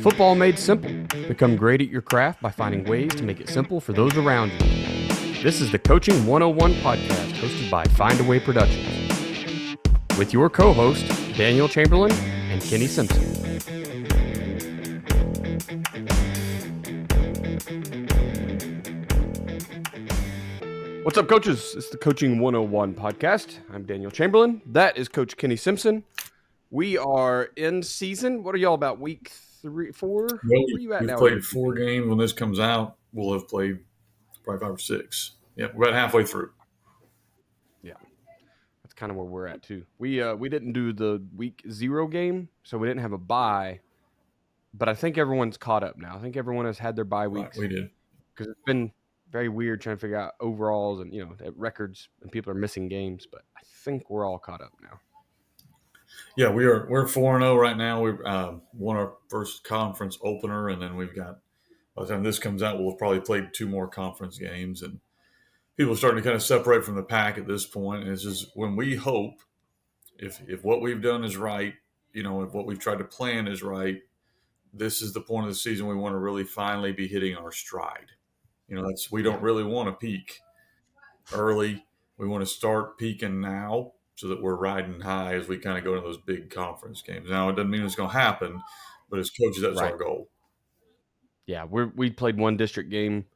Football made simple. Become great at your craft by finding ways to make it simple for those around you. This is the Coaching 101 podcast hosted by Find a Way Productions with your co-host, Daniel Chamberlain and Kenny Simpson. What's up, coaches? It's the Coaching 101 podcast. I'm Daniel Chamberlain. That is Coach Kenny Simpson. We are in season. What are y'all about? Week 3, 4? Well, Where are you at we've now? played 4 games. When this comes out, we'll have played probably 5 or 6. Yeah, we're about halfway through. Yeah, that's kind of where we're at too. We didn't do the week 0 game, so we didn't have a bye. But I think everyone's caught up now. I think everyone has had their bye weeks. Right, we did. Because it's been very weird trying to figure out overalls and records, and people are missing games. But I think we're all caught up now. Yeah, we're 4-0 right now. We won our first conference opener, and then we've got, by the time this comes out, we'll have probably played 2 more conference games, and people are starting to kind of separate from the pack at this point. And it's just when we hope, if what we've done is right, if what we've tried to plan is right, this is the point of the season we want to really finally be hitting our stride. We don't really want to peak early. We want to start peaking now, so that we're riding high as we kind of go into those big conference games. Now, it doesn't mean it's going to happen, but as coaches, that's our goal. Yeah, we played 1 district game.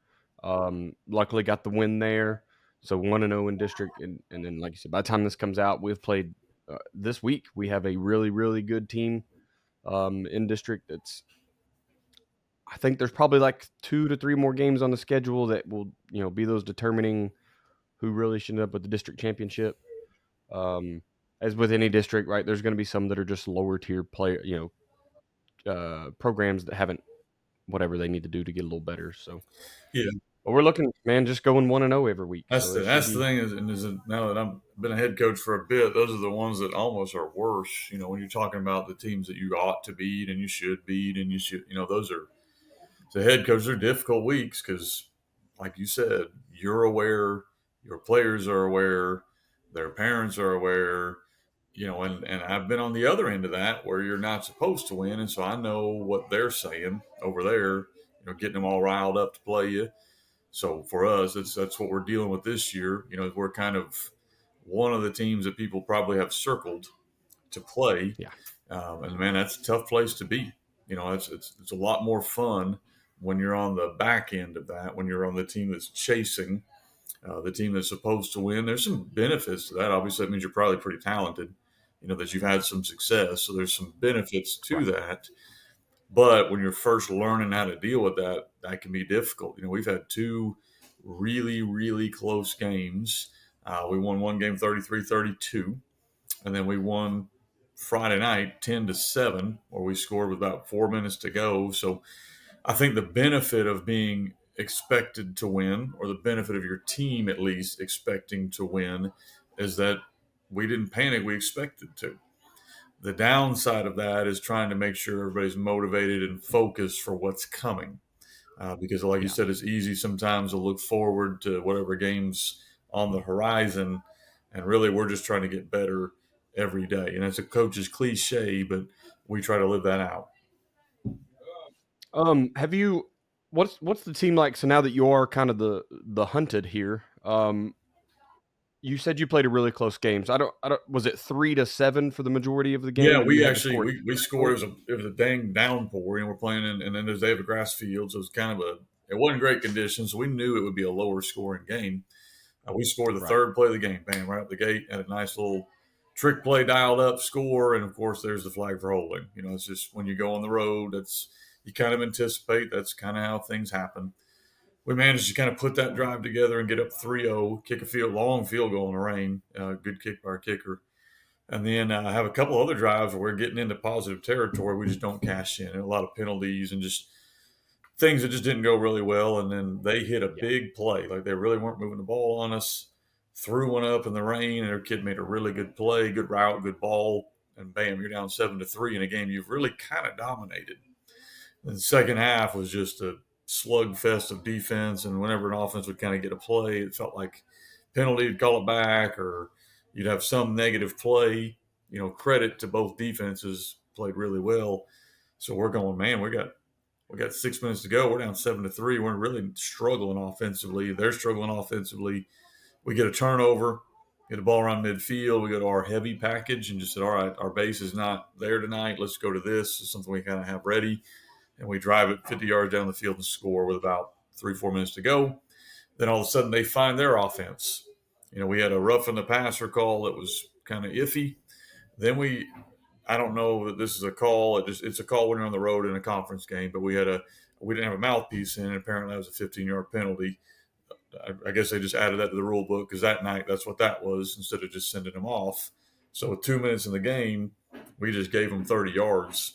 Luckily got the win there. So 1-0 in district. And then, like you said, by the time this comes out, we've played this week. We have a really, really good team in district. I think there's probably like 2 to 3 more games on the schedule that will, be those determining who really should end up with the district championship. As with any district, right, there's going to be some that are just lower tier programs that haven't whatever they need to do to get a little better. So, yeah, but we're looking, man, just going 1-0 every week. That's the thing is now that I've been a head coach for a bit, those are the ones that almost are worse. When you're talking about the teams that you ought to beat and you should beat, and you should, those are the head coaches are difficult weeks because, like you said, you're aware, your players are aware, their parents are aware. And I've been on the other end of that where you're not supposed to win. And so I know what they're saying over there, getting them all riled up to play you. So for us, that's what we're dealing with this year. We're kind of one of the teams that people probably have circled to play. Yeah. And man, that's a tough place to be. It's a lot more fun when you're on the back end of that, when you're on the team that's chasing the team that's supposed to win. There's some benefits to that. Obviously, that means you're probably pretty talented. That you've had some success. So there's some benefits to that. But when you're first learning how to deal with that, that can be difficult. We've had 2 really, really close games. We won one game 33-32. And then we won Friday night 10-7, where we scored with about 4 minutes to go. So I think the benefit of being expected to win, or the benefit of your team at least expecting to win, is that we didn't panic. We expected to. The downside of that is trying to make sure everybody's motivated and focused for what's coming. Because like you said, it's easy sometimes to look forward to whatever game's on the horizon. And really, we're just trying to get better every day. And it's a coach's cliche, but we try to live that out. What's the team like? So now that you are kind of the hunted here, you said you played a really close game. So I don't. Was it 3-7 for the majority of the game? Yeah, we actually we scored. It was a dang downpour, we're playing and then they have a grass field, so it's kind of it wasn't great conditions. So we knew it would be a lower scoring game. We scored the third play of the game, bam, right up the gate, had a nice little trick play, dialed up score, and of course there's the flag for holding. It's just when you go on the road, you kind of anticipate that's kind of how things happen. We managed to kind of put that drive together and get up 3-0, kick a long field goal in the rain, good kick by our kicker. And then have a couple other drives where we're getting into positive territory. We just don't cash in. And a lot of penalties and just things that just didn't go really well. And then they hit a big play. Like they really weren't moving the ball on us. Threw one up in the rain, and their kid made a really good play, good route, good ball. And bam, you're down 7-3 in a game you've really kind of dominated. And the second half was just a slugfest of defense, and whenever an offense would kind of get a play, it felt like penalty would call it back, or you'd have some negative play. Credit to both defenses played really well. So we're going, man, we got 6 minutes to go. We're down 7-3. We're really struggling offensively. They're struggling offensively. We get a turnover, get the ball around midfield. We go to our heavy package and just said, all right, our base is not there tonight. Let's go to this. It's something we kind of have ready. And we drive it 50 yards down the field and score with about 3-4 minutes to go. Then all of a sudden they find their offense. We had a rough in the passer call that was kind of iffy. Then I don't know that this is a call. It's a call when you're on the road in a conference game, but we didn't have a mouthpiece in, and apparently that was a 15-yard penalty. I guess they just added that to the rule book because that night that's what that was instead of just sending them off. So with 2 minutes in the game, we just gave them 30 yards,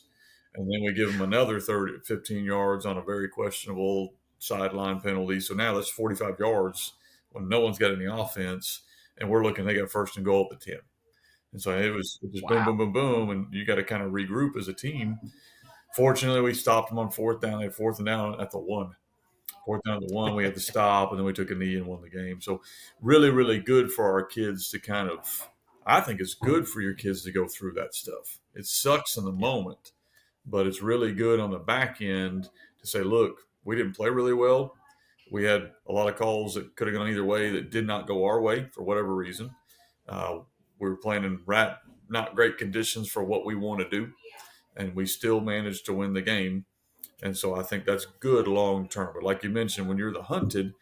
and then we give them another 15 yards on a very questionable sideline penalty. So now that's 45 yards when no one's got any offense, and we're looking. They got first and goal at the 10. And so it was just boom, Wow. boom, boom, boom, and you got to kind of regroup as a team. Fortunately, we stopped them on fourth down. They had fourth and down at the 1. Fourth down at the 1, we had to stop, and then we took a knee and won the game. So really, really good for our kids to kind of – I think it's good for your kids to go through that stuff. It sucks in the moment, but it's really good on the back end to say, look, we didn't play really well. We had a lot of calls that could have gone either way that did not go our way for whatever reason. We were playing in not great conditions for what we want to do, and we still managed to win the game. And so I think that's good long term. But like you mentioned, when you're the hunted,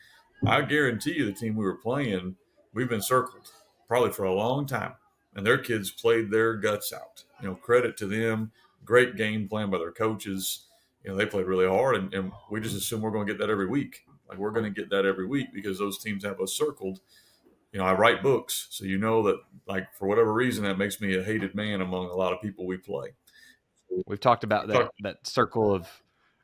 I guarantee you the team we were playing, we've been circled probably for a long time. And their kids played their guts out. Credit to them. Great game plan by their coaches. They played really hard, and we just assume we're going to get that every week. Like we're going to get that every week because those teams have us circled. I write books, so that, like, for whatever reason, that makes me a hated man among a lot of people we play. We've talked about that circle of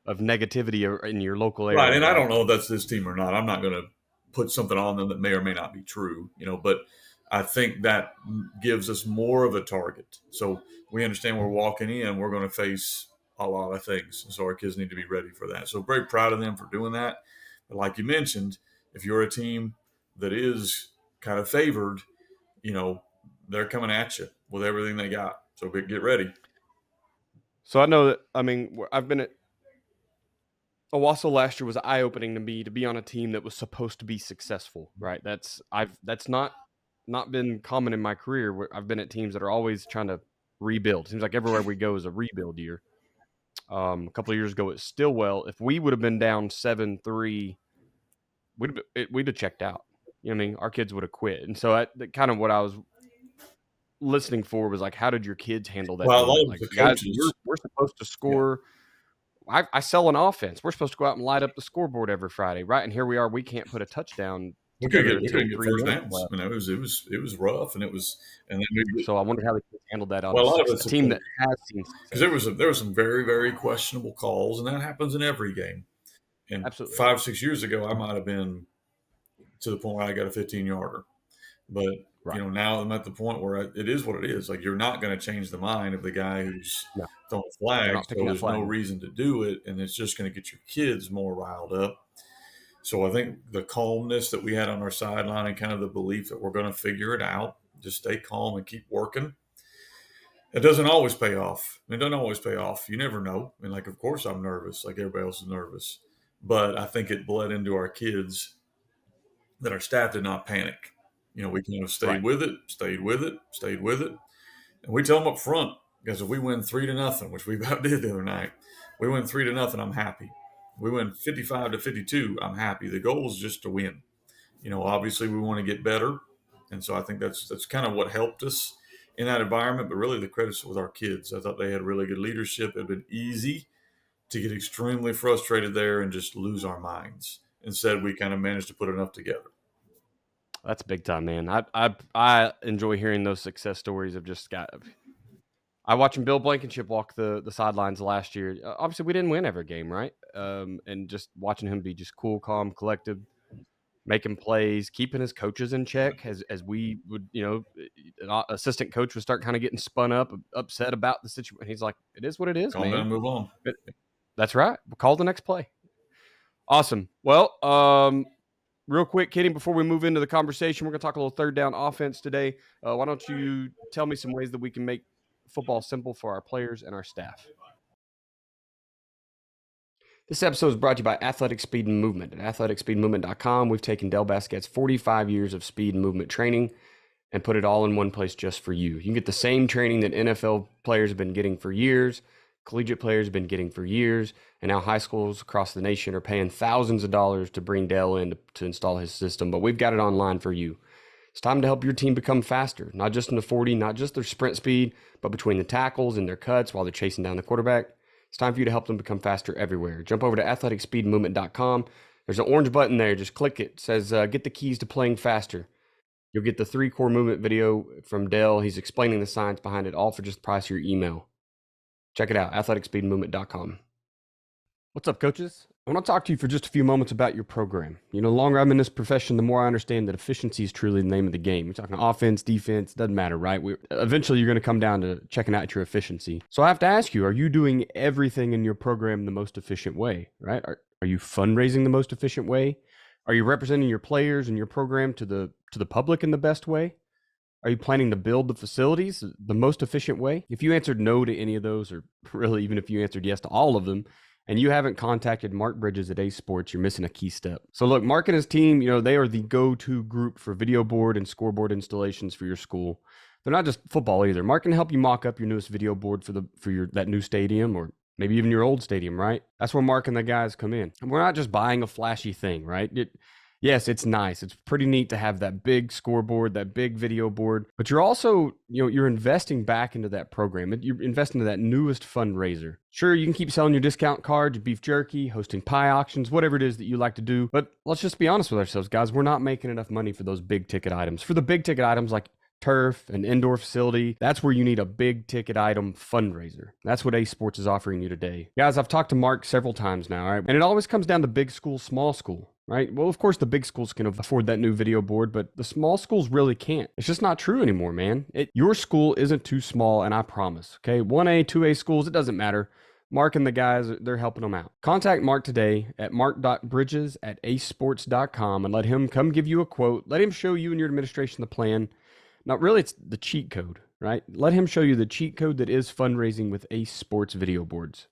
negativity in your local area, Right, and I right? don't know if that's this team or not. I'm not going to put something on them that may or may not be true, but I think that gives us more of a target. So we understand we're walking in, we're going to face a lot of things. So our kids need to be ready for that. So very proud of them for doing that. But like you mentioned, if you're a team that is kind of favored, they're coming at you with everything they got. So get ready. So I know that, I've been at Owasso last year was eye-opening to me to be on a team that was supposed to be successful, right? That's not been common in my career where I've been at teams that are always trying to rebuild. Seems like everywhere we go is a rebuild year. A couple of years ago at Stillwell, if we would have been down 7-3, we'd have checked out. Our kids would have quit. And so that kind of what I was listening for was like, how did your kids handle that Well, a lot moment? of Like, the guys, coaches, we're supposed to yeah, score. I sell an offense. We're supposed to go out and light up the scoreboard every Friday, right? And here we are. We can't put a touchdown together we until couldn't get 3 first minutes downs. left. It was rough, and then we. So I wonder how the kids handled that on Well, a lot of a it's team that has seen because success. there was some very, very questionable calls, and that happens in every game. And Absolutely. 5-6 years ago, I might have been to the point where I got a 15-yarder. But Right. now I'm at the point where it is what it is. Like, you're not going to change the mind of the guy who's No, throwing a they're flag, not so picking that there's no flag. reason to do it, and it's just going to get your kids more riled up. So I think the calmness that we had on our sideline and kind of the belief that we're going to figure it out, just stay calm and keep working. It doesn't always pay off. It doesn't always pay off. You never know. Like, of course, I'm nervous, like everybody else is nervous. But I think it bled into our kids that our staff did not panic. We kind of stayed Right. with it, stayed with it, stayed with it. And we tell them up front, because if we win 3-0, which we about did the other night, we win 3-0, I'm happy. We win 55-52, I'm happy. The goal is just to win. Obviously we want to get better. And so I think that's kind of what helped us in that environment, but really the credit's with our kids. I thought they had really good leadership. It had been easy to get extremely frustrated there and just lose our minds. Instead, we kind of managed to put enough together. That's big time, man. I enjoy hearing those success stories of just got. I watching Bill Blankenship walk the sidelines last year. Obviously, we didn't win every game, right? And just watching him be just cool, calm, collected, making plays, keeping his coaches in check as we would, an assistant coach would start kind of getting spun up, upset about the situation. He's like, it is what it is, Calm down man. and move on. That's right. We'll call the next play. Awesome. Well, real quick, Kenny, before we move into the conversation, we're going to talk a little third down offense today. Why don't you tell me some ways that we can make football simple for our players and our staff. This episode is brought to you by Athletic Speed and Movement. At athleticspeedmovement.com, we've taken Del Basquet's 45 years of speed and movement training and put it all in one place just for you. You can get the same training that NFL players have been getting for years, collegiate players have been getting for years, and now high schools across the nation are paying thousands of dollars to bring Dell in to install his system, but we've got it online for you. It's time to help your team become faster, not just in the 40, not just their sprint speed, but between the tackles and their cuts while they're chasing down the quarterback. It's time for you to help them become faster everywhere. Jump over to athleticspeedmovement.com. There's an orange button there. Just click it. It says, get the keys to playing faster. You'll get the 3 core movement video from Dell. He's explaining the science behind it, all for just the price of your email. Check it out, athleticspeedmovement.com. What's up, coaches? I want to talk to you for just a few moments about your program. You know, the longer I'm in this profession, the more I understand that efficiency is truly the name of the game. You're talking offense, defense, doesn't matter, right? Eventually, you're going to come down to checking out your efficiency. So I have to ask you, are you doing everything in your program the most efficient way, right? Are you fundraising the most efficient way? Are you representing your players and your program to the public in the best way? Are you planning to build the facilities the most efficient way? If you answered no to any of those, or really even if you answered yes to all of them, and you haven't contacted Mark Bridges at Ace Sports, you're missing a key step. So look, Mark and his team, you know, they are the go-to group for video board and scoreboard installations for your school. They're not just football either. Mark can help you mock up your newest video board for your that new stadium, or maybe even your old stadium, right? That's where Mark and the guys come in. And we're not just buying a flashy thing, right? Yes, it's nice. It's pretty neat to have that big scoreboard, that big video board, but you're also, you know, you're investing back into that program. You're investing into that newest fundraiser. Sure, you can keep selling your discount cards, your beef jerky, hosting pie auctions, whatever it is that you like to do. But let's just be honest with ourselves, guys. We're not making enough money for those big ticket items. For the big ticket items like turf, an indoor facility, that's where you need a big ticket item fundraiser. That's what Ace Sports is offering you today. Guys, I've talked to Mark several times now, right? And it always comes down to big school, small school, right? Well, of course, the big schools can afford that new video board, but the small schools really can't. It's just not true anymore, man. Your school isn't too small, and I promise, okay? 1A, 2A schools, it doesn't matter. Mark and the guys, they're helping them out. Contact Mark today at mark.bridges@acesports.com and let him come give you a quote. Let him show you and your administration the plan. Now, really, it's the cheat code, right? Let him show you the cheat code that is fundraising with Ace Sports video boards.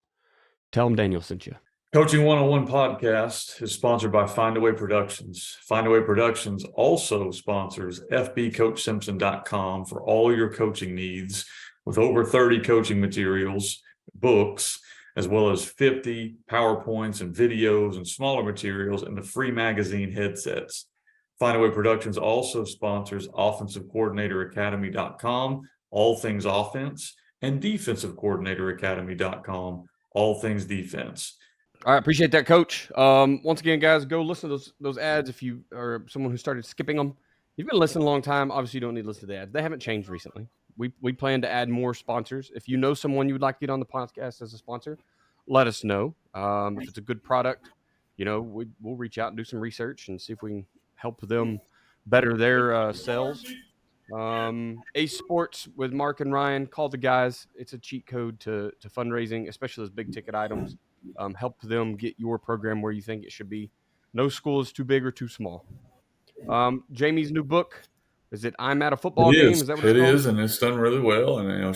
Tell him Daniel sent you. Coaching 101 podcast is sponsored by Findaway Productions. Findaway Productions also sponsors fbcoachsimpson.com for all your coaching needs, with over 30 coaching materials, books, as well as 50 PowerPoints and videos and smaller materials, and the free magazine headsets. Findaway Productions also sponsors offensivecoordinatoracademy.com, all things offense, and defensivecoordinatoracademy.com, all things defense. All right, appreciate that, Coach. Once again, guys, go listen to those ads if you are someone who started skipping them. You've been listening a long time. Obviously, you don't need to listen to the ads. They haven't changed recently. We plan to add more sponsors. If you know someone you would like to get on the podcast as a sponsor, let us know. If it's a good product, you know, we'll reach out and do some research and see if we can help them better their sales. Ace Sports with Mark and Ryan, call the guys. It's a cheat code to fundraising, especially those big ticket items. Help them get your program where you think it should be. No school is too big or too small. Jamie's new book, is it I'm at a Football Game? Is that what it's It called? is, and it's done really well. And you know,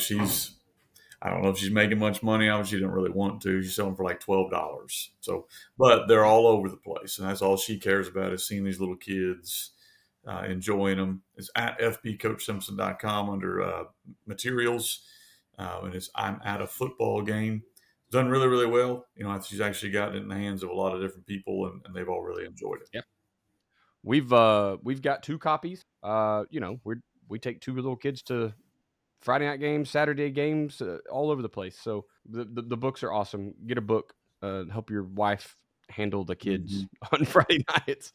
I don't know if she's making much money. Obviously, she didn't really want to. She's selling for like $12. So, but they're all over the place, and that's all she cares about is seeing these little kids enjoying them. It's at fbcoachsimpson.com under materials, and it's I'm at a football game. Done really, really well. You know, she's actually gotten it in the hands of a lot of different people, and they've all really enjoyed it. Yeah. We've got 2 copies. You know, we take 2 little kids to Friday night games, Saturday games, all over the place. So the books are awesome. Get a book. Help your wife handle the kids on Friday nights.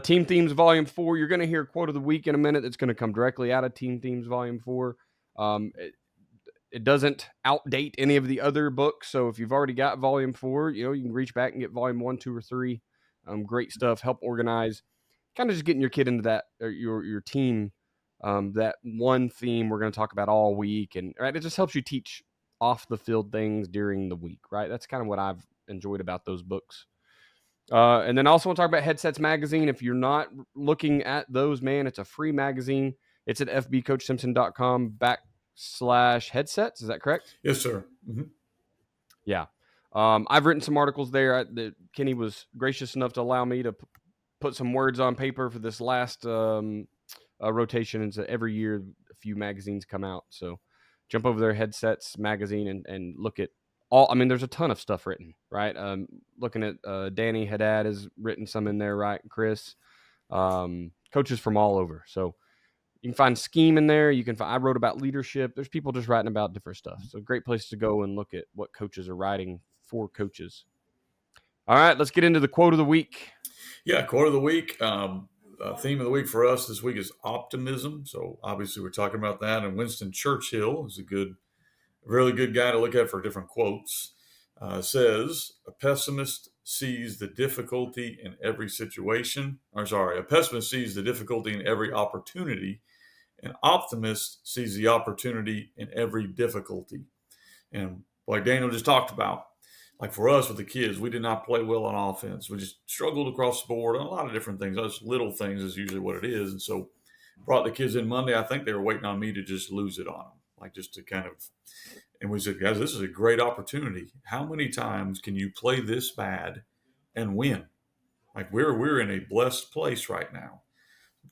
Team Themes Volume 4. You're going to hear quote of the week in a minute. That's going to come directly out of Team Themes Volume 4. It doesn't outdate any of the other books. So if you've already got Volume 4, you know, you can reach back and get Volume 1, 2, or 3. Great stuff. Help organize. Kind of just getting your kid into that, or your team, that one theme we're going to talk about all week. And right, it just helps you teach off the field things during the week, right? That's kind of what I've enjoyed about those books. And then I also want to talk about Headsets Magazine. If you're not looking at those, man, it's a free magazine. It's at fbcoachsimpson.com /headsets. Is that correct? Yes, sir. Mm-hmm. Yeah. I've written some articles there. Kenny was gracious enough to allow me to put some words on paper for this last rotation. And so every year, a few magazines come out. So jump over there, Headsets magazine, and look at all. I mean, there's a ton of stuff written, right? Looking at Danny Haddad has written some in there, right? Chris, coaches from all over. So you can find scheme in there. You can find, I wrote about leadership. There's people just writing about different stuff. So great place to go and look at what coaches are writing for coaches. All right, let's get into the quote of the week. Yeah, quote of the week. Theme of the week for us this week is optimism. So obviously we're talking about that. And Winston Churchill is really good guy to look at for different quotes. Says a pessimist sees the difficulty in every situation. A pessimist sees the difficulty in every opportunity. An optimist sees the opportunity in every difficulty. And like Daniel just talked about, like for us with the kids, we did not play well on offense. We just struggled across the board on a lot of different things. Those little things is usually what it is. And so brought the kids in Monday. I think they were waiting on me to just lose it on them, like just to kind of. And we said, guys, this is a great opportunity. How many times can you play this bad and win? Like we're in a blessed place right now.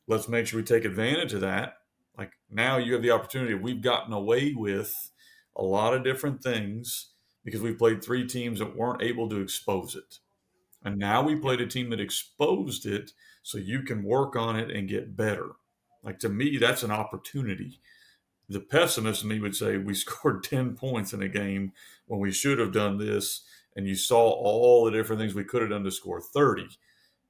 Let's make sure we take advantage of that. Like now you have the opportunity. We've gotten away with a lot of different things because we played three teams that weren't able to expose it. And now we Yep. played a team that exposed it so you can work on it and get better. Like to me, that's an opportunity. The pessimist in me would say we scored 10 points in a game when we should have done this. And you saw all the different things we could have done to score 30.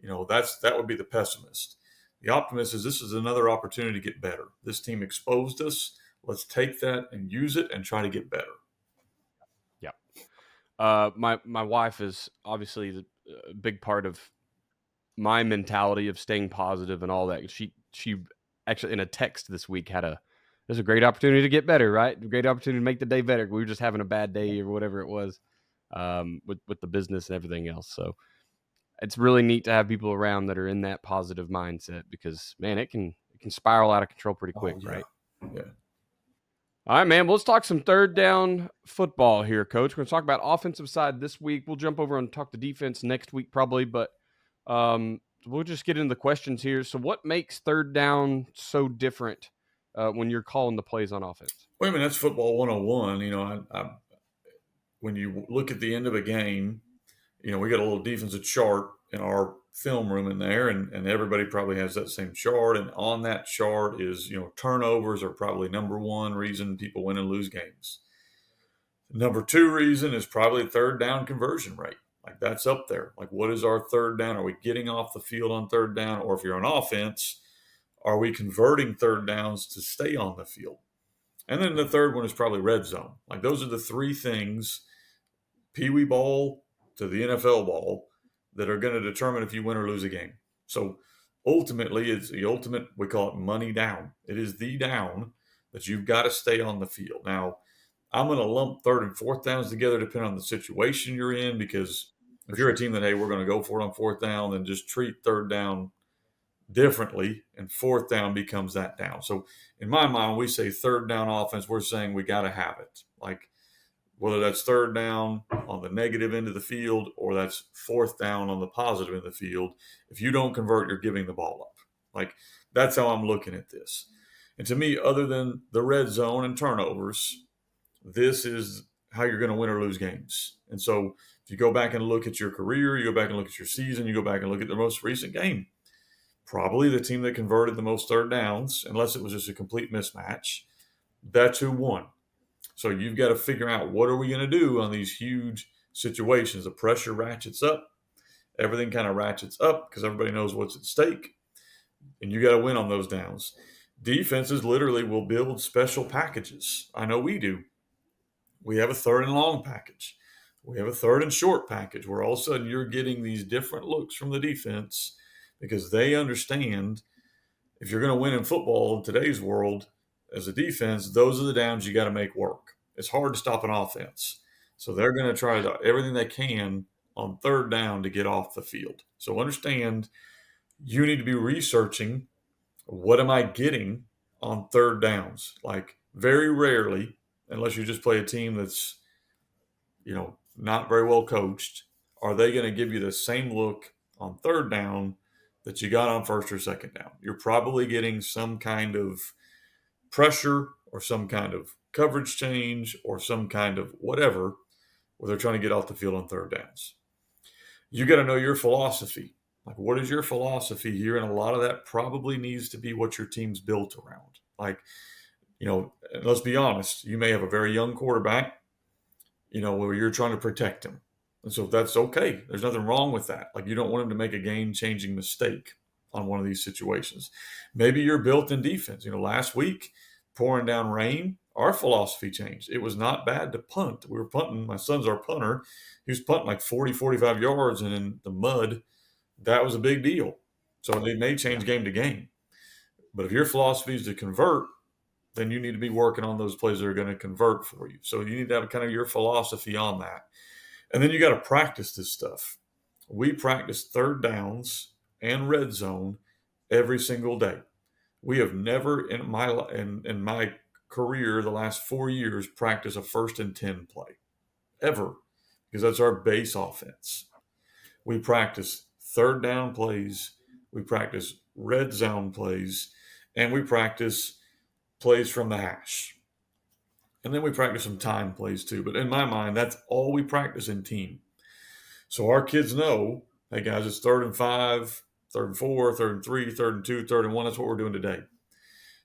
That would be the pessimist. The optimist is this is another opportunity to get better. This team exposed us. Let's take that and use it and try to get better. Yep. My wife is obviously a big part of my mentality of staying positive and all that. She actually in a text this week there's a great opportunity to get better, right? A great opportunity to make the day better. We were just having a bad day or whatever it was, with the business and everything else. So it's really neat to have people around that are in that positive mindset because man, it can spiral out of control pretty quick, Oh, yeah. right? Yeah. All right, man. Well, let's talk some third down football here, Coach. We're going to talk about offensive side this week. We'll jump over and talk the defense next week, probably, but we'll just get into the questions here. So, what makes third down so different when you're calling the plays on offense? Well, I mean, that's football 101. When you look at the end of a game, we got a little defensive chart in our film room in there, and everybody probably has that same chart. And on that chart is, turnovers are probably number one reason people win and lose games. Number two reason is probably third down conversion rate. Like that's up there. Like, what is our third down? Are we getting off the field on third down? Or if you're on offense, are we converting third downs to stay on the field? And then the third one is probably red zone. Like those are the three things, Pee Wee ball to the NFL ball, that are going to determine if you win or lose a game. So ultimately, it's the ultimate, we call it money down. It is the down that you've got to stay on the field. Now, I'm going to lump third and fourth downs together depending on the situation you're in, because For if you're a sure. team that, hey, we're going to go for it on fourth down, then just treat third down differently, and fourth down becomes that down. So in my mind, when we say third down offense, we're saying we got to have it. Like whether that's third down on the negative end of the field or that's fourth down on the positive end of the field, if you don't convert, you're giving the ball up. Like that's how I'm looking at this. And to me, other than the red zone and turnovers, this is how you're going to win or lose games. And so if you go back and look at your career, you go back and look at your season, you go back and look at the most recent game, probably the team that converted the most third downs, unless it was just a complete mismatch, that's who won. So you've got to figure out what are we going to do on these huge situations. The pressure ratchets up. Everything kind of ratchets up because everybody knows what's at stake. And you got to win on those downs. Defenses literally will build special packages. I know we do. We have a third and long package. We have a third and short package where all of a sudden you're getting these different looks from the defense because they understand if you're going to win in football in today's world as a defense, those are the downs you got to make work. It's hard to stop an offense. So they're going to try everything they can on third down to get off the field. So understand you need to be researching what am I getting on third downs? Like Very rarely, unless you just play a team that's, not very well coached, are they going to give you the same look on third down that you got on first or second down. You're probably getting some kind of pressure or some kind of coverage change or some kind of whatever where they're trying to get off the field on third downs. You got to know your philosophy. Like, what is your philosophy here? And a lot of that probably needs to be what your team's built around. Like, let's be honest, you may have a very young quarterback, where you're trying to protect him. And so that's okay. There's nothing wrong with that. Like, you don't want him to make a game-changing mistake on one of these situations. Maybe you're built in defense. Last week, pouring down rain, our philosophy changed. It was not bad to punt. We were punting. My son's our punter. He was punting like 40, 45 yards, and in the mud, that was a big deal. So they may change game to game. But if your philosophy is to convert, then you need to be working on those plays that are going to convert for you. So you need to have kind of your philosophy on that. And then you got to practice this stuff. We practice third downs and red zone every single day. We have never in my career, the last 4 years, practiced a 1st and 10 play ever, because that's our base offense. We practice third down plays, we practice red zone plays, and we practice plays from the hash. And then we practice some time plays too. But in my mind, that's all we practice in team. So our kids know, hey guys, it's 3rd and 5, 3rd and 4, 3rd and 3, 3rd and 2, 3rd and 1. That's what we're doing today.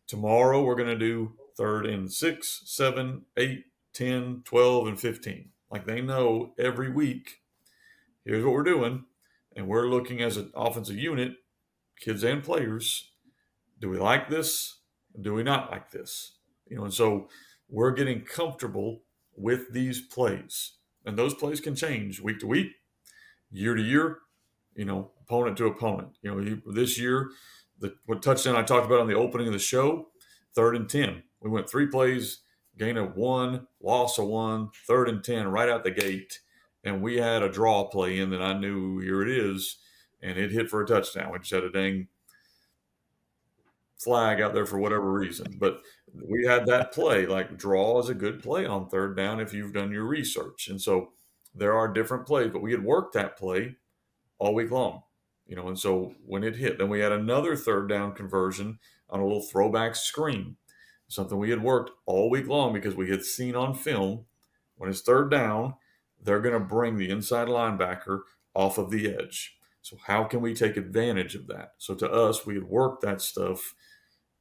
Tomorrow we're going to do 3rd and 6, 7, 8, 10, 12, and 15. Like, they know every week, here's what we're doing. And we're looking as an offensive unit, kids and players, do we like this? Do we not like this? And so we're getting comfortable with these plays. And those plays can change week to week, year to year, opponent to opponent. This year, what touchdown I talked about on the opening of the show, 3rd and 10. We went 3 plays, gain of 1, loss of 1, 3rd and 10 right out the gate. And we had a draw play in that I knew, here it is, and it hit for a touchdown. We just had a dang flag out there for whatever reason. But we had that play. Like, draw is a good play on third down if you've done your research. And so there are different plays, but we had worked that play all week long. And so when it hit, then we had another third down conversion on a little throwback screen, something we had worked all week long because we had seen on film when it's third down, they're going to bring the inside linebacker off of the edge. So how can we take advantage of that? So to us, we had worked that stuff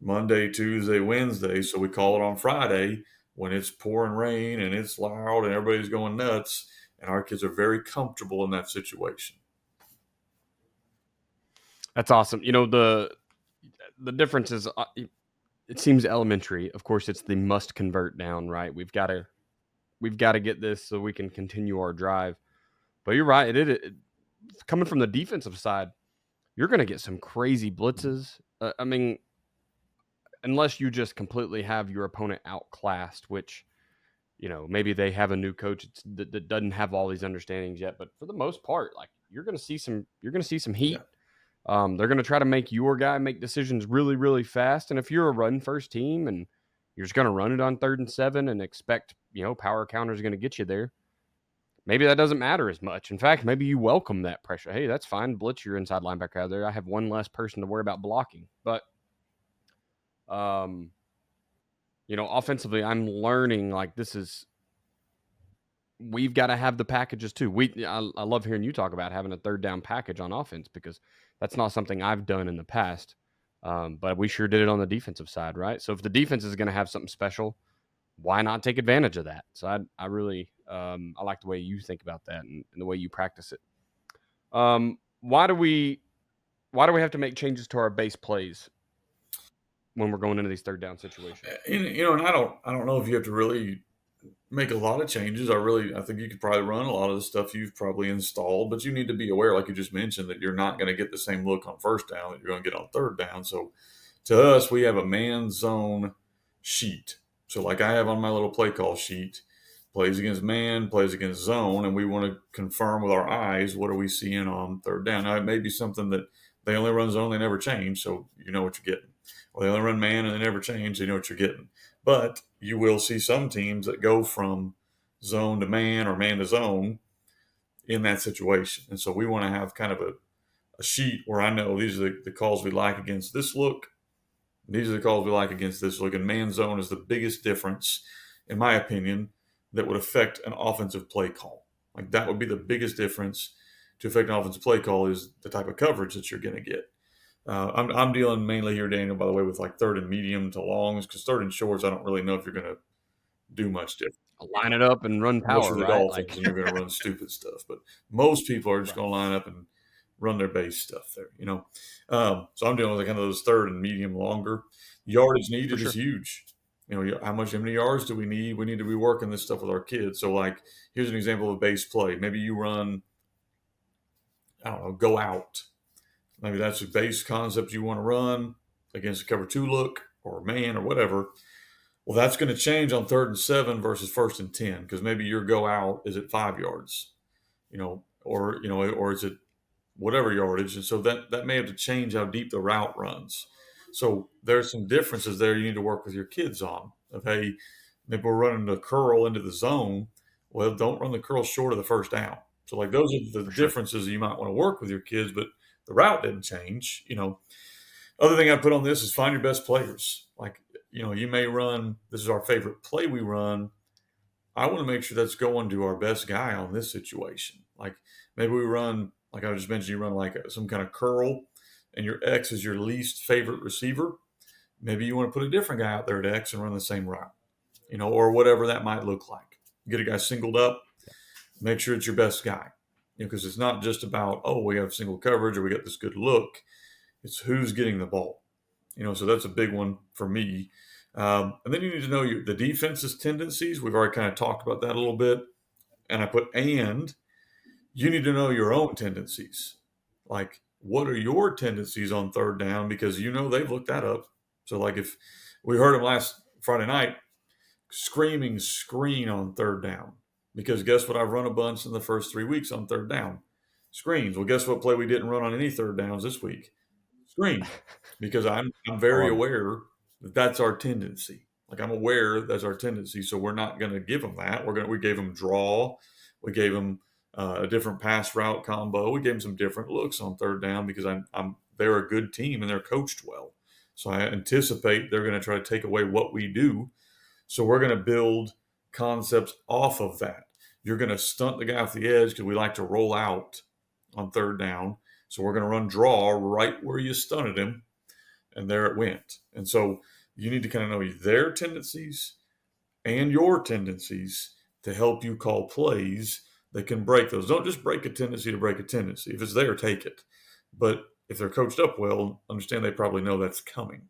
Monday, Tuesday, Wednesday. So we call it on Friday when it's pouring rain and it's loud and everybody's going nuts, and our kids are very comfortable in that situation. That's awesome. The difference is, it seems elementary. Of course, it's the must convert down, right? We've got to get this so we can continue our drive. But you're right. It coming from the defensive side, you're going to get some crazy blitzes. I mean, unless you just completely have your opponent outclassed, which, maybe they have a new coach that doesn't have all these understandings yet. But for the most part, like, you're going to see some heat. Yeah. They're going to try to make your guy make decisions really, really fast. And if you're a run first team and you're just going to run it on 3rd and 7 and expect, power counters are going to get you there, maybe that doesn't matter as much. In fact, maybe you welcome that pressure. Hey, that's fine. Blitz your inside linebacker out there. I have one less person to worry about blocking. But, offensively, I'm learning, like, we've got to have the packages too. I love hearing you talk about having a third down package on offense, because that's not something I've done in the past. But we sure did it on the defensive side, right? So if the defense is going to have something special, why not take advantage of that? So I really I like the way you think about that and the way you practice it. Why do we have to make changes to our base plays when we're going into these third down situations? And I don't know if you have to really make a lot of changes. I think you could probably run a lot of the stuff you've probably installed, but you need to be aware, like you just mentioned, that you're not going to get the same look on first down that you're going to get on third down. So to us, we have a man zone sheet. So like I have on my little play call sheet, plays against man, plays against zone, and we want to confirm with our eyes, what are we seeing on third down? Now, it may be something that they only run zone, they never change, so you know what you're getting. Or they only run man and they never change, so you know what you're getting. But you will see some teams that go from zone to man or man to zone in that situation. And so we want to have kind of a sheet where I know these are the calls we like against this look. These are the calls we like against this look. And man zone is the biggest difference, in my opinion, that would affect an offensive play call. Like that would be the biggest difference to affect an offensive play call is the type of coverage that you're going to get. I'm dealing mainly here, Daniel, by the way, with like third and medium to longs because third and shorts, I don't really know if you're going to do much different. Line it up and run Unless power, you're the right? Dolphins and you're going to run stupid stuff. But most people are just Right. going to line up and run their base stuff there, So I'm dealing with kind of those third and medium longer. Yardage For needed is sure. huge. How many yards do we need? We need to be working this stuff with our kids. So, like, here's an example of a base play. Maybe you run, I don't know, go out. Maybe that's a base concept you want to run against a cover two look or man or whatever. Well, that's going to change on 3rd and 7 versus 1st and 10 because maybe your go out is at 5 yards, or is it whatever yardage, and so that may have to change how deep the route runs. So there's some differences there you need to work with your kids on. Of hey, maybe we're running the curl into the zone. Well, don't run the curl short of the first down. So like those are the For sure. differences you might want to work with your kids, but the route didn't change. Other thing I put on this is find your best players. Like, you may run, this is our favorite play we run. I want to make sure that's going to our best guy on this situation. Like maybe we run, like I just mentioned, you run like some kind of curl and your X is your least favorite receiver. Maybe you want to put a different guy out there at X and run the same route, or whatever that might look like. Get a guy singled up, make sure it's your best guy. Because it's not just about, oh, we have single coverage or we got this good look. It's who's getting the ball. So that's a big one for me. And then you need to know the defense's tendencies. We've already kind of talked about that a little bit. And I put and you need to know your own tendencies. Like, what are your tendencies on 3rd down? Because they've looked that up. So, like, if we heard them last Friday night screaming screen on 3rd down, because guess what? I've run a bunch in the first 3 weeks on 3rd down screens. Well, guess what play we didn't run on any 3rd downs this week? Screen, because I'm I very love it. aware that that's our tendency. Like I'm aware that's our tendency, so we're not going to give them that. We gave them draw, we gave them a different pass route combo, we gave them some different looks on 3rd down because they're a good team and they're coached well. So I anticipate they're going to try to take away what we do. So we're going to build concepts off of that. You're going to stunt the guy off the edge because we like to roll out on 3rd down. So we're going to run draw right where you stunted him, and there it went. And so you need to kind of know their tendencies and your tendencies to help you call plays that can break those. Don't just break a tendency to break a tendency. If it's there, take it. But if they're coached up well, understand they probably know that's coming.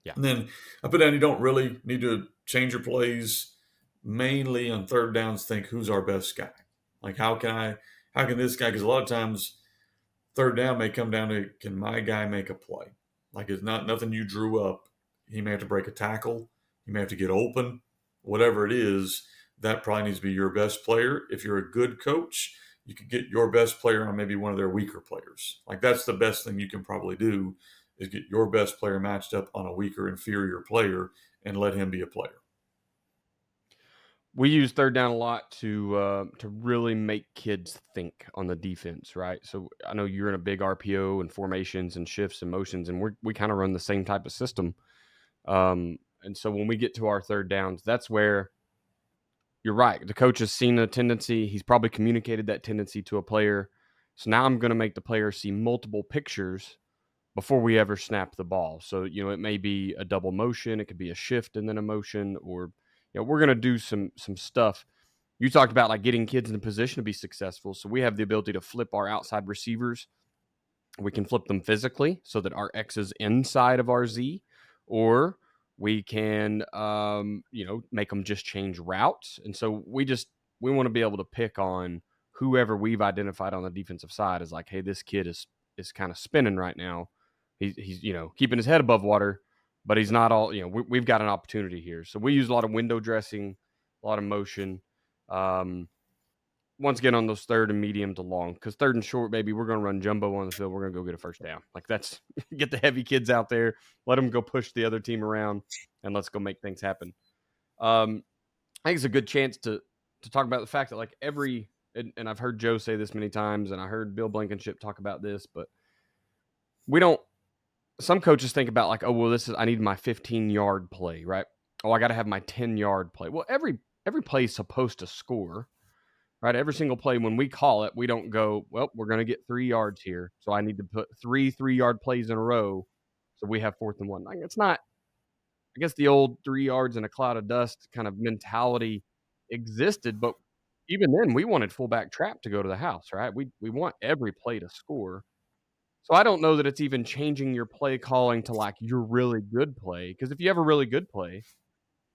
Yeah. And then I put down you don't really need to change your plays mainly on 3rd downs. Think who's our best guy? Like how can this guy? Because a lot of times 3rd down may come down to can my guy make a play? Like it's not nothing you drew up. He may have to break a tackle. He may have to get open. Whatever it is, that probably needs to be your best player. If you're a good coach, you could get your best player on maybe one of their weaker players. Like that's the best thing you can probably do is get your best player matched up on a weaker, inferior player and let him be a player. We use 3rd down a lot to really make kids think on the defense, right? So I know you're in a big RPO and formations and shifts and motions, and we kind of run the same type of system. And so when we get to our 3rd downs, that's where you're right. The coach has seen a tendency. He's probably communicated that tendency to a player. So now I'm going to make the player see multiple pictures before we ever snap the ball. So, it may be a double motion, it could be a shift and then a motion, or we're going to do some stuff. You talked about like getting kids in a position to be successful. So we have the ability to flip our outside receivers. We can flip them physically so that our X is inside of our Z, or we can, make them just change routes. And so we want to be able to pick on whoever we've identified on the defensive side as like, hey, this kid is kind of spinning right now. He's keeping his head above water, but he's not all. We've got an opportunity here. So we use a lot of window dressing, a lot of motion. Um, once again on those third and medium to long, because third and short, baby, we're going to run jumbo on the field. We're going to go get a first down. Like that's get the heavy kids out there, let them go push the other team around, and let's go make things happen. I think it's a good chance to talk about the fact that like every and I've heard Joe say this many times, and I heard Bill Blankenship talk about this, but we don't. Some coaches think about like, oh well, this is I need my 15-yard play, right? Oh, I got to have my 10-yard play. Well, every play is supposed to score, right? Every single play when we call it, we don't go, well, we're going to get 3 yards here, so I need to put 3 3-yard plays in a row, so we have 4th and 1. Like it's not. I guess the old 3 yards in a cloud of dust kind of mentality existed, but even then, we wanted fullback trap to go to the house, right? We want every play to score. So I don't know that it's even changing your play calling to like your really good play, because if you have a really good play,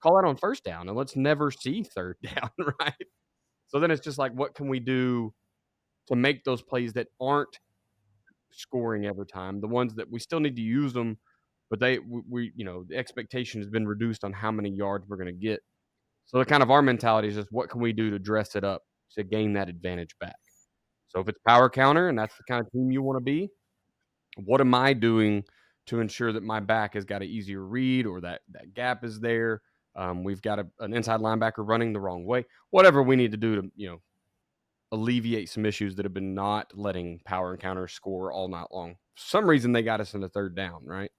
call out on first down and let's never see third down, right? So then it's just like, what can we do to make those plays that aren't scoring every time, the ones that we still need to use them, but we the expectation has been reduced on how many yards we're going to get. So the kind of our mentality is just what can we do to dress it up to gain that advantage back. So if it's power counter and that's the kind of team you want to be, what am I doing to ensure that my back has got an easier read or that gap is there? We've got an inside linebacker running the wrong way. Whatever we need to do to alleviate some issues that have been not letting power and counter score all night long. For some reason they got us in the third down, right?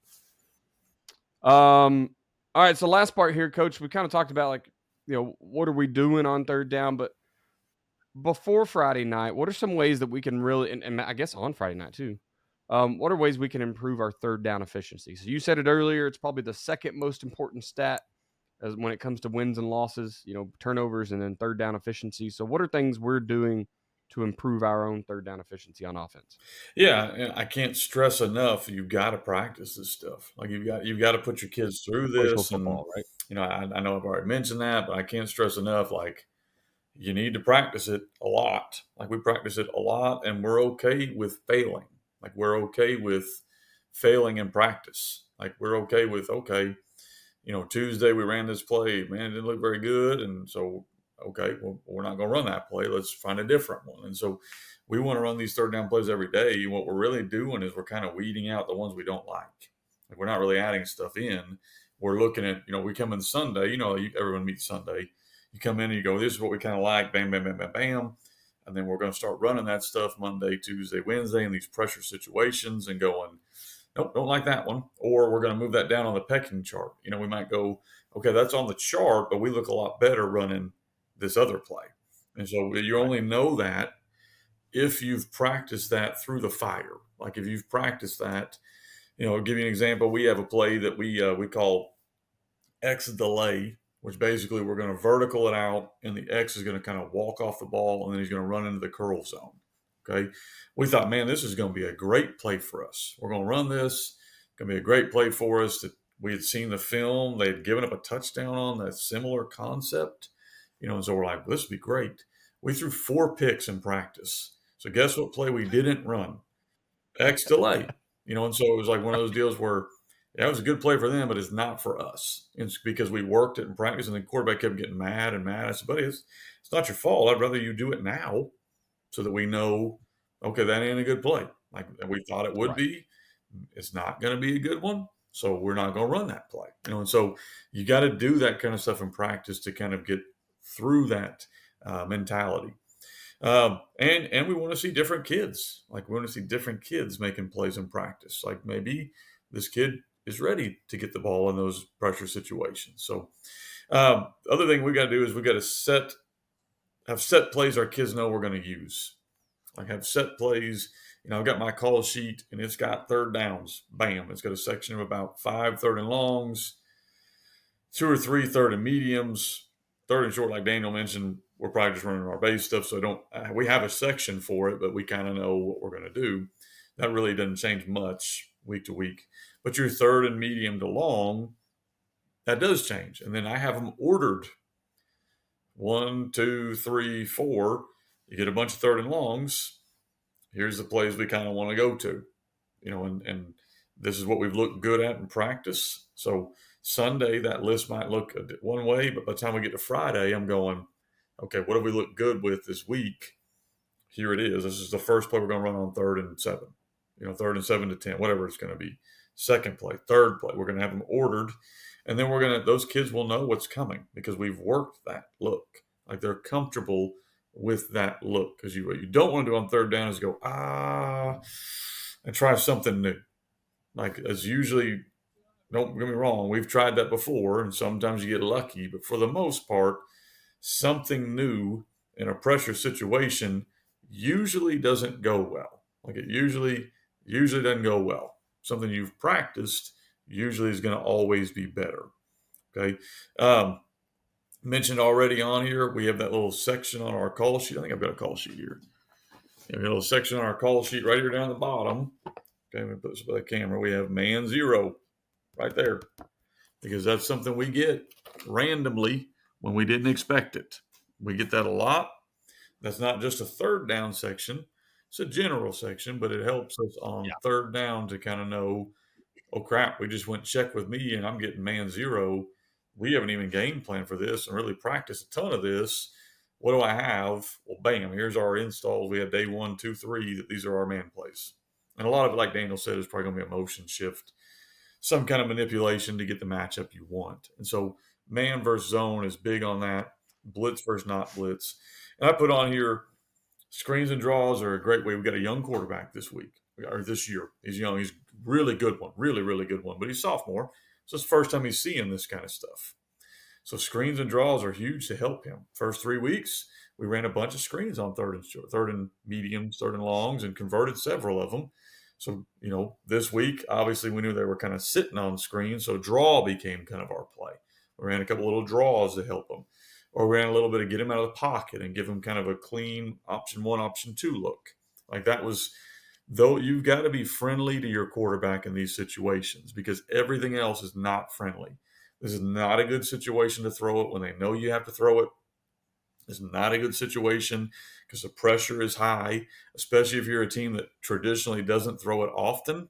All right, so last part here, Coach, we kind of talked about like, what are we doing on third down? But before Friday night, what are some ways that we can really, and I guess on Friday night too, what are ways we can improve our third down efficiency? So you said it earlier, it's probably the second most important stat as when it comes to wins and losses, turnovers and then third down efficiency. So what are things we're doing to improve our own third down efficiency on offense? Yeah, and I can't stress enough. You've got to practice this stuff. Like you've got to put your kids through Situational this. And football, right? I know I've already mentioned that, but I can't stress enough. Like you need to practice it a lot. Like we practice it a lot, and we're okay with failing. Like we're okay with failing in practice. Like we're okay with Tuesday we ran this play, man, it didn't look very good, and so okay, well we're not going to run that play. Let's find a different one. And so we want to run these third down plays every day. And what we're really doing is we're kind of weeding out the ones we don't like. Like we're not really adding stuff in. We're looking at we come in Sunday. Everyone meets Sunday. You come in and you go, this is what we kind of like. Bam, bam, bam, bam, bam. And then we're going to start running that stuff Monday, Tuesday, Wednesday in these pressure situations and going, nope, don't like that one. Or we're going to move that down on the pecking chart. We might go, okay, that's on the chart, but we look a lot better running this other play. And so you Right. only know that if you've practiced that through the fire. Like if you've practiced that, I'll give you an example. We have a play that we call X delay, which basically we're going to vertical it out, and the X is going to kind of walk off the ball, and then he's going to run into the curl zone. Okay. We thought, man, this is going to be a great play for us. We're going to run this. It's going to be a great play for us. That we had seen the film. They had given up a touchdown on that similar concept, and so we're like, this would be great. We threw 4 picks in practice. So guess what play we didn't run? X delay. And so it was like one of those deals where yeah, it was a good play for them, but it's not for us. It's because we worked it in practice, and the quarterback kept getting mad and mad. I said, buddy, it's not your fault. I'd rather you do it now so that we know, okay, that ain't a good play. Like we thought it would Right. be. It's not going to be a good one. So we're not going to run that play. And so you got to do that kind of stuff in practice to kind of get through that mentality. And we want to see different kids. Like we want to see different kids making plays in practice. Like maybe this kid is ready to get the ball in those pressure situations. So other thing we got to do is we got to have set plays our kids know we're going to use. Like have set plays. I've got my call sheet and it's got third downs. Bam! It's got a section of about 5 third and longs, 2 or 3 third and mediums, third and short. Like Daniel mentioned, we're probably just running our base stuff, so we have a section for it, but we kind of know what we're going to do. That really doesn't change much week to week. But your third and medium to long, that does change. And then I have them ordered 1, 2, 3, 4. You get a bunch of third and longs. Here's the plays we kind of want to go to, and this is what we've looked good at in practice. So Sunday, that list might look one way, but by the time we get to Friday, I'm going, Okay, what do we look good with this week? Here it is. This is the first play we're going to run on 3rd and 7. 3rd and 7 to 10, whatever it's going to be. Second play, third play, we're going to have them ordered, and then those kids will know what's coming because we've worked that look. Like they're comfortable with that look. Because what you don't want to do on 3rd down is go and try something new. Like as usually, don't get me wrong, we've tried that before, and sometimes you get lucky, but for the most part, something new in a pressure situation usually doesn't go well. Like it usually doesn't go well. Something you've practiced usually is going to always be better. Okay. Mentioned already on here, we have that little section on our call sheet. I think I've got a call sheet here. We have a little section on our call sheet right here down the bottom. Okay, let me put this by the camera. We have man 0 right there because that's something we get randomly when we didn't expect it. We get that a lot. That's not just a 3rd down section, it's a general section, but it helps us on 3rd down to kind of know, oh crap, we just went check with me and I'm getting man 0. We haven't even game plan for this and really practiced a ton of this. What do I have? Well, bam, here's our installs. We have day 1, 2, 3. These are our man plays. And a lot of it, like Daniel said, is probably going to be a motion shift, some kind of manipulation to get the matchup you want. And so man versus zone is big on that. Blitz versus not blitz. And I put on here screens and draws are a great way. We got a young quarterback this week or this year. He's young. He's really good one, really good one. But he's sophomore, so it's the first time he's seeing this kind of stuff. So screens and draws are huge to help him. First 3 weeks, we ran a bunch of screens on third and mediums, 3rd and longs, and converted several of them. So, this week, obviously, we knew they were kind of sitting on screen. So draw became kind of our play. We ran a couple little draws to help them. Or we ran a little bit of get him out of the pocket and give him kind of a clean option 1, option 2 look. Like that was, though, you've got to be friendly to your quarterback in these situations because everything else is not friendly. This is not a good situation to throw it when they know you have to throw it. It's not a good situation because the pressure is high, especially if you're a team that traditionally doesn't throw it often.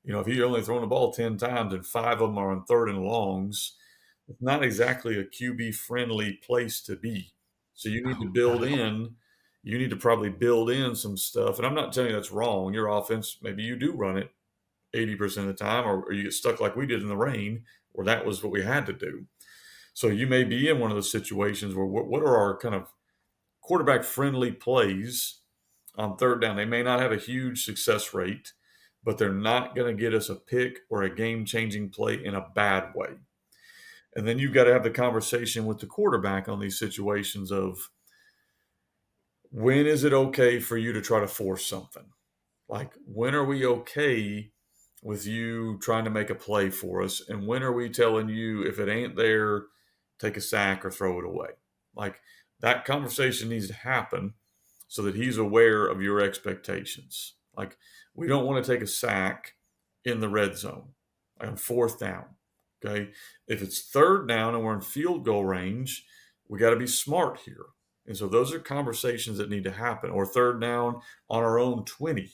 If you're only throwing the ball 10 times and 5 of them are on 3rd and longs, it's not exactly a QB friendly place to be. So you need to probably build in some stuff. And I'm not telling you that's wrong. Your offense, maybe you do run it 80% of the time, or you get stuck like we did in the rain, where that was what we had to do. So you may be in one of those situations where what are our kind of quarterback friendly plays on 3rd down? They may not have a huge success rate, but they're not going to get us a pick or a game changing play in a bad way. And then you've got to have the conversation with the quarterback on these situations of when is it okay for you to try to force something? Like, when are we okay with you trying to make a play for us? And when are we telling you if it ain't there, take a sack or throw it away? Like, that conversation needs to happen so that he's aware of your expectations. Like, we don't want to take a sack in the red zone on 4th down. Okay. If it's 3rd down and we're in field goal range, we got to be smart here. And so those are conversations that need to happen. Or 3rd down on our own 20.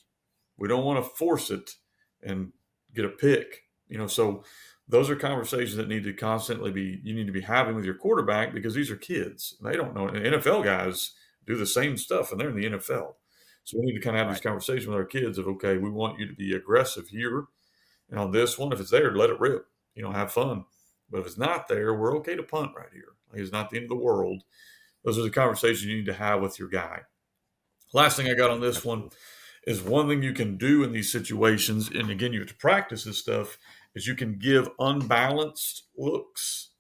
We don't want to force it and get a pick. So those are conversations that need to you need to be having with your quarterback because these are kids. They don't know. And NFL guys do the same stuff and they're in the NFL. So we need to kind of have these conversations with our kids of, okay, we want you to be aggressive here. And on this one, if it's there, let it rip. Have fun. But if it's not there, we're okay to punt right here. Like, it's not the end of the world. Those are the conversations you need to have with your guy. Last thing I got on this one is one thing you can do in these situations, and again, you have to practice this stuff, is you can give unbalanced looks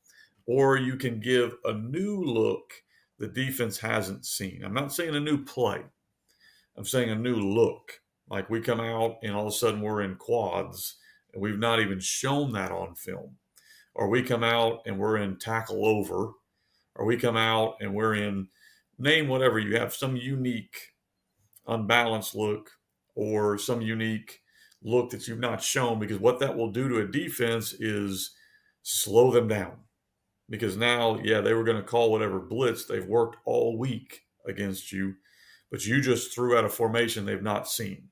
or you can give a new look the defense hasn't seen. I'm not saying a new play. I'm saying a new look. Like we come out and all of a sudden we're in quads and we've not even shown that on film. Or we come out and we're in tackle over. Or we come out and we're in, name whatever you have, some unique unbalanced look or some unique look that you've not shown, because what that will do to a defense is slow them down. Because now, yeah, they were going to call whatever blitz they've worked all week against you, but you just threw out a formation they've not seen.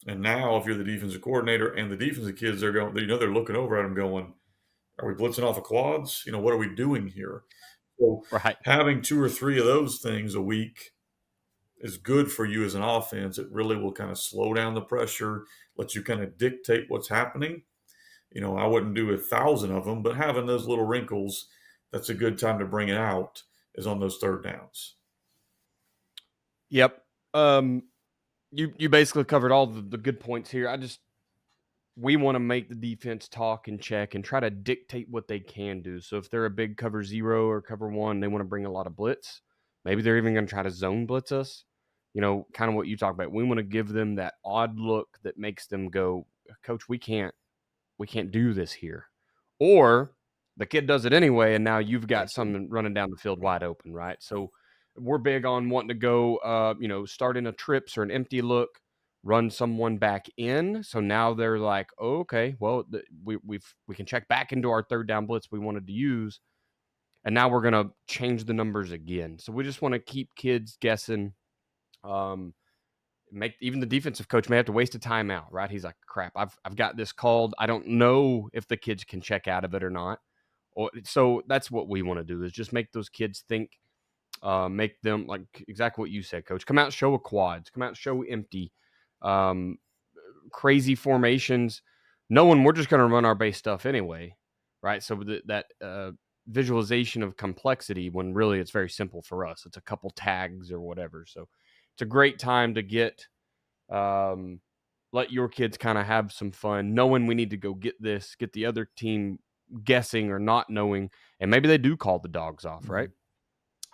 And now, if you're the defensive coordinator and the defensive kids, they're looking over at them going, "Are we blitzing off of quads? What are we doing here?" So Right. having two or three of those things a week is good for you as an offense. It really will kind of slow down the pressure, let you kind of dictate what's happening. I wouldn't do 1,000 of them, but having those little wrinkles, that's a good time to bring it out is on those third downs. Yep. You basically covered all the good points here. We want to make the defense talk and check and try to dictate what they can do. So if they're a big cover 0 or cover 1, they want to bring a lot of blitz. Maybe they're even going to try to zone blitz us. Kind of what you talk about. We want to give them that odd look that makes them go, "Coach, we can't do this here." Or the kid does it anyway, and now you've got someone running down the field wide open, right? So we're big on wanting to go, start in a trips or an empty look, run someone back in. So now they're like, oh, okay, well, we can check back into our third down blitz we wanted to use, and now we're gonna change the numbers again. So we just want to keep kids guessing. Make even the defensive coach may have to waste a timeout, right? He's like, crap, I've got this called. I don't know if the kids can check out of it or not. So that's what we want to do is just make those kids think, make them like exactly what you said, coach. Come out, show a quads, come out, show empty, um, crazy formations, knowing we're just going to run our base stuff anyway, right? So that visualization of complexity when really it's very simple for us. It's a couple tags or whatever. So it's a great time to um, let your kids kind of have some fun, knowing we need to go get this, get the other team guessing or not knowing, and maybe they do call the dogs off, right?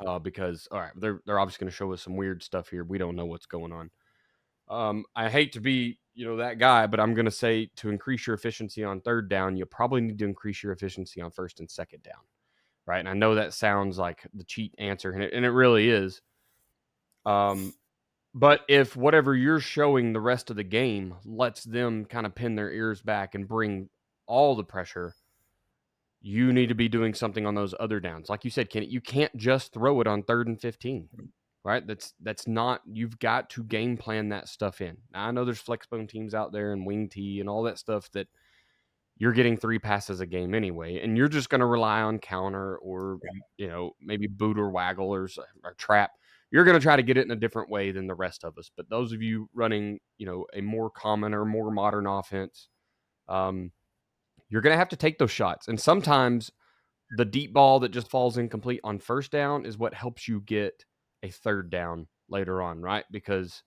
Mhm. Because all right, they're obviously going to show us some weird stuff here. We don't know what's going on. I hate to be that guy, but I'm going to say to increase your efficiency on third down, you probably need to increase your efficiency on first and second down, right? And I know that sounds like the cheat answer, and it really is. Um, but if whatever you're showing the rest of the game lets them kind of pin their ears back and bring all the pressure, you need to be doing something on those other downs. Like you said, Kenny, you can't just throw it on 3rd and 15, right? That's not. You've got to game plan that stuff in. Now, I know there's flexbone teams out there and wing tee and all that stuff that you're getting 3 passes a game anyway, and you're just going to rely on counter or maybe boot or waggle or trap. You're going to try to get it in a different way than the rest of us. But those of you running a more common or more modern offense, you're going to have to take those shots, and sometimes the deep ball that just falls incomplete on first down is what helps you get a third down later on, right? Because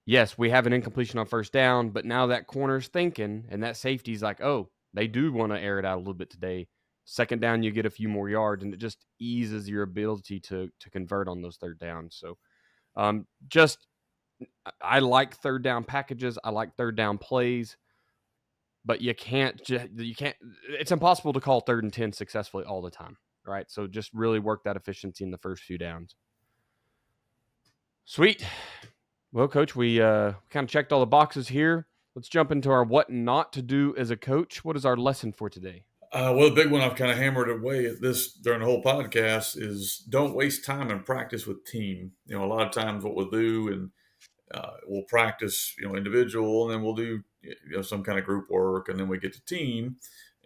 yes, we have an incompletion on first down, but now that corner's thinking and that safety's like, oh, they do want to air it out a little bit today. Second down, you get a few more yards, and it just eases your ability to convert on those third downs. So just I like third down packages. I like third down plays, but you can't. It's impossible to call 3rd and 10 successfully all the time, right? So just really work that efficiency in the first few downs. Sweet. Well, Coach, we kind of checked all the boxes here. Let's jump into our what not to do as a coach. What is our lesson for today? Well, the big one I've kind of hammered away at this during the whole podcast is don't waste time in practice with team. A lot of times what we'll do and we'll practice, individual, and then we'll do some kind of group work, and then we get to team,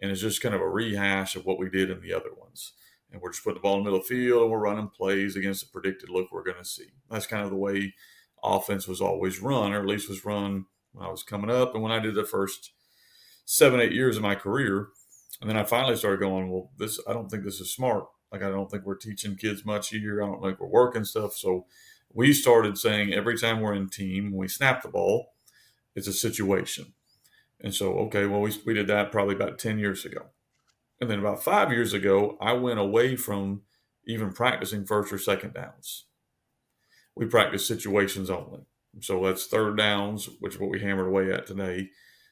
and it's just kind of a rehash of what we did in the other ones. And we're just putting the ball in the middle of the field, and we're running plays against the predicted look we're going to see. That's kind of the way offense was always run, or at least was run when I was coming up, and when I did the first 7-8 years of my career. And then I finally started going, well, I don't think this is smart. Like, I don't think we're teaching kids much here. I don't think we're working stuff. So we started saying every time we're in team, when we snap the ball, it's a situation. And so, okay, well, we did that probably about 10 years ago. And then about 5 years ago, I went away from even practicing first or second downs. We practice situations only. So that's third downs, which is what we hammered away at today.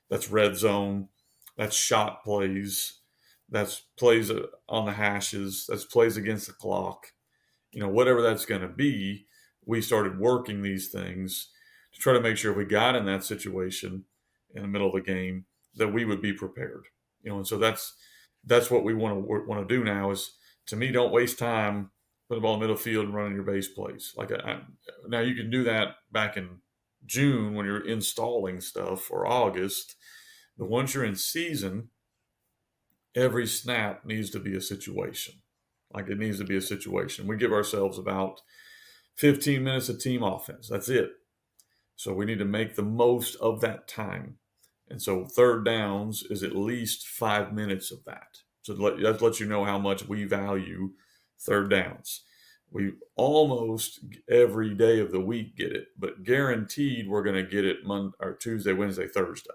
That's red zone. That's shot plays. That's plays on the hashes. That's plays against the clock. Whatever that's going to be, we started working these things to try to make sure if we got in that situation in the middle of the game that we would be prepared. And so that's what we want to do now. Is, to me, don't waste time putting the ball in the middle field and running your base plays. Like now, you can do that back in June when you're installing stuff, or August, but once you're in season, every snap needs to be a situation. Like it needs to be a situation. We give ourselves about 15 minutes of team offense. That's it. So we need to make the most of that time. And so third downs is at least 5 minutes of that. So that lets you know how much we value third downs. We almost every day of the week get it, but guaranteed we're going to get it Monday or Tuesday, Wednesday, Thursday.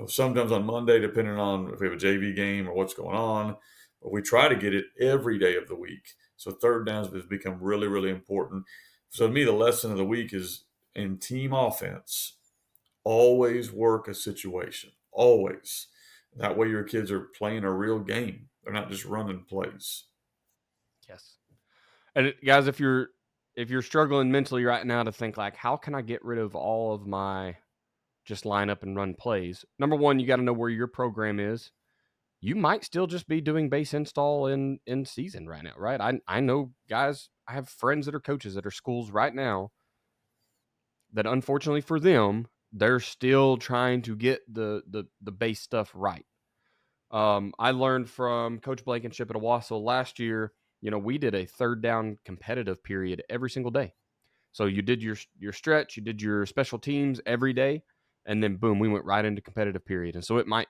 Sometimes on Monday, depending on if we have a JV game or what's going on, but we try to get it every day of the week. So third downs has become really, really important. So to me, the lesson of the week is in team offense, always work a situation. Always. That way your kids are playing a real game. They're not just running plays. Yes. And guys, if you're struggling mentally right now to think like, how can I get rid of all of my just line up and run plays? Number one, you got to know where your program is. You might still just be doing base install in season right now, right? I know guys, I have friends that are coaches at our schools right now that unfortunately for them, they're still trying to get the base stuff right. I learned from Coach Blankenship at Owasso last year. We did a third down competitive period every single day. So you did your stretch, you did your special teams every day, and then boom, we went right into competitive period. And so it might,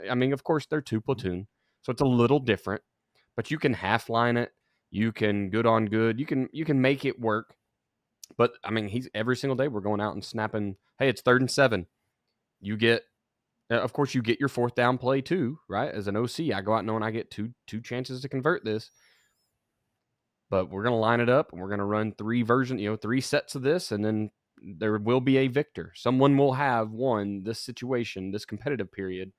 I mean, of course, they're two platoon, so it's a little different, but you can half line it, you can good on good, you can make it work. But I mean, he's every single day we're going out and snapping. Hey, it's 3rd and 7. You get, of course, you get your fourth down play too, right? As an OC, I go out knowing I get two chances to convert this. But we're going to line it up and we're going to run 3 sets of this, and then there will be a victor. Someone will have won this situation, this competitive period,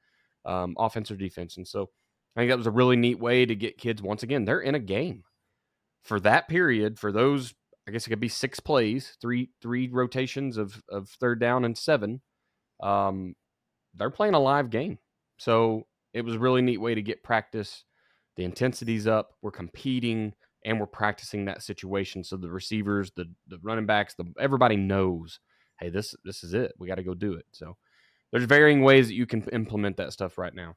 offense or defense. And so I think that was a really neat way to get kids, once again, they're in a game for that period, for those, I guess it could be 6 plays, three rotations of third down and 7. They're playing a live game. So it was a really neat way to get practice. The intensity's up. We're competing and we're practicing that situation. So the receivers, the running backs, everybody knows, hey, this is it. We got to go do it. So there's varying ways that you can implement that stuff right now.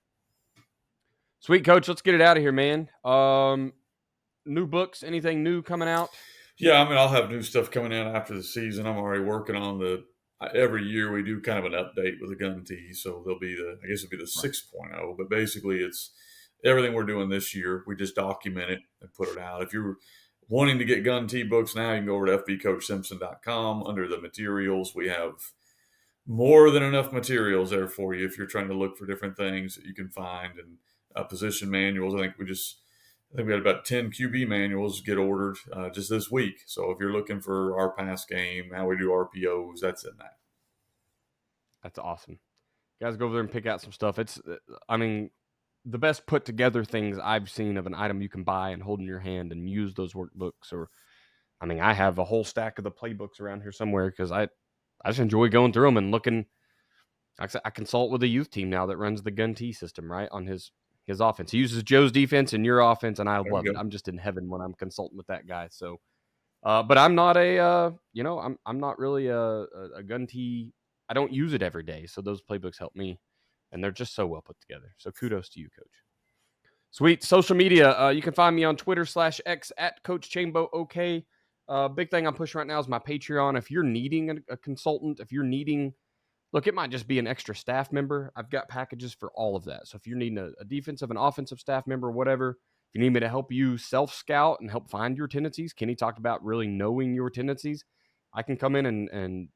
Sweet, Coach. Let's get it out of here, man. New books, anything new coming out? Yeah, I mean, I'll have new stuff coming in after the season. I'm already working on every year we do kind of an update with the gun tee. So there'll be I guess it'll be the Right. 6.0, but basically it's everything we're doing this year. We just document it and put it out. If you're wanting to get gun tee books now, you can go over to fbcoachsimpson.com. Under the materials, we have more than enough materials there for you if you're trying to look for different things that you can find, and position manuals. I think we had about 10 QB manuals get ordered just this week. So if you're looking for our pass game, how we do RPOs, that's in that. That's awesome. Guys, go over there and pick out some stuff. I mean, the best put together things I've seen of an item you can buy and hold in your hand and use those workbooks. Or, I mean, I have a whole stack of the playbooks around here somewhere because I just enjoy going through them and looking. I consult with a youth team now that runs the gun T system, right, on his offense. He uses Joe's defense and your offense, and I There you love it. go. I'm just in heaven when I'm consulting with that guy. So, but I'm not I'm not really a gun T. I don't use it every day, so those playbooks help me, and they're just so well put together. So kudos to you, Coach. Sweet. Social media. You can find me on Twitter/X at Coach Chambo. Okay. Big thing I'm pushing right now is my Patreon. If you're needing a consultant, if you're needing, look, it might just be an extra staff member. I've got packages for all of that. So if you're needing a defensive and offensive staff member, whatever, if you need me to help you self scout and help find your tendencies, Kenny talked about really knowing your tendencies. I can come in and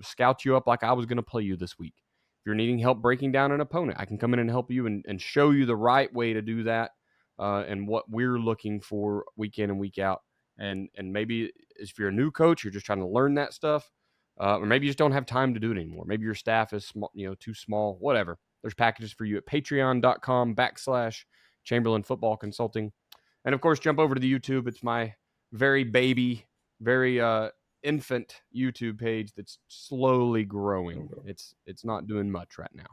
scout you up like I was going to play you this week. If you're needing help breaking down an opponent, I can come in and help you and show you the right way to do that, and what we're looking for week in and week out. And maybe if you're a new coach, you're just trying to learn that stuff, or maybe you just don't have time to do it anymore. Maybe your staff is small, too small, whatever. There's packages for you at patreon.com/Chamberlain Football Consulting. And of course, jump over to the YouTube. It's my very baby, very infant YouTube page that's slowly growing. It's not doing much right now.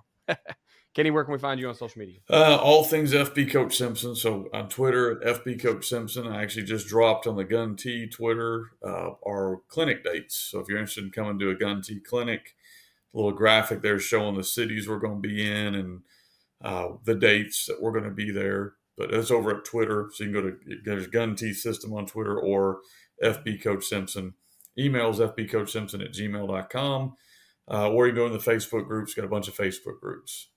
Kenny, where can we find you on social media? All things FB Coach Simpson. So on Twitter, FB Coach Simpson. I actually just dropped on the Gun T Twitter our clinic dates. So if you're interested in coming to a Gun T clinic, a little graphic there showing the cities we're going to be in and the dates that we're going to be there. But that's over at Twitter. So you can go to there's Gun Teeth System on Twitter or FB Coach Simpson. Emails fbcoachsimpson@gmail.com. Or you go in the Facebook groups. Got a bunch of Facebook groups.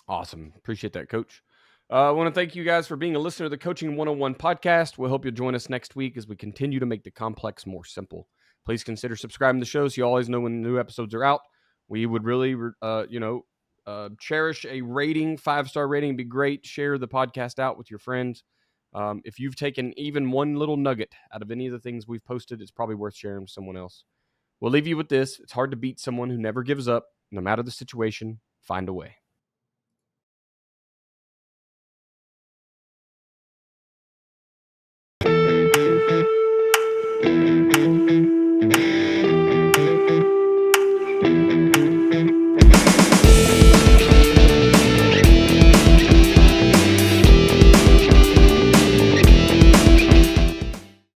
Awesome. Appreciate that, Coach. I want to thank you guys for being a listener to the Coaching 101 podcast. We hope you'll join us next week as we continue to make the complex more simple. Please consider subscribing to the show so you always know when new episodes are out. We would really, cherish a rating, 5-star rating would be great. Share the podcast out with your friends. If you've taken even one little nugget out of any of the things we've posted, it's probably worth sharing with someone else. We'll leave you with this. It's hard to beat someone who never gives up. No matter the situation, find a way.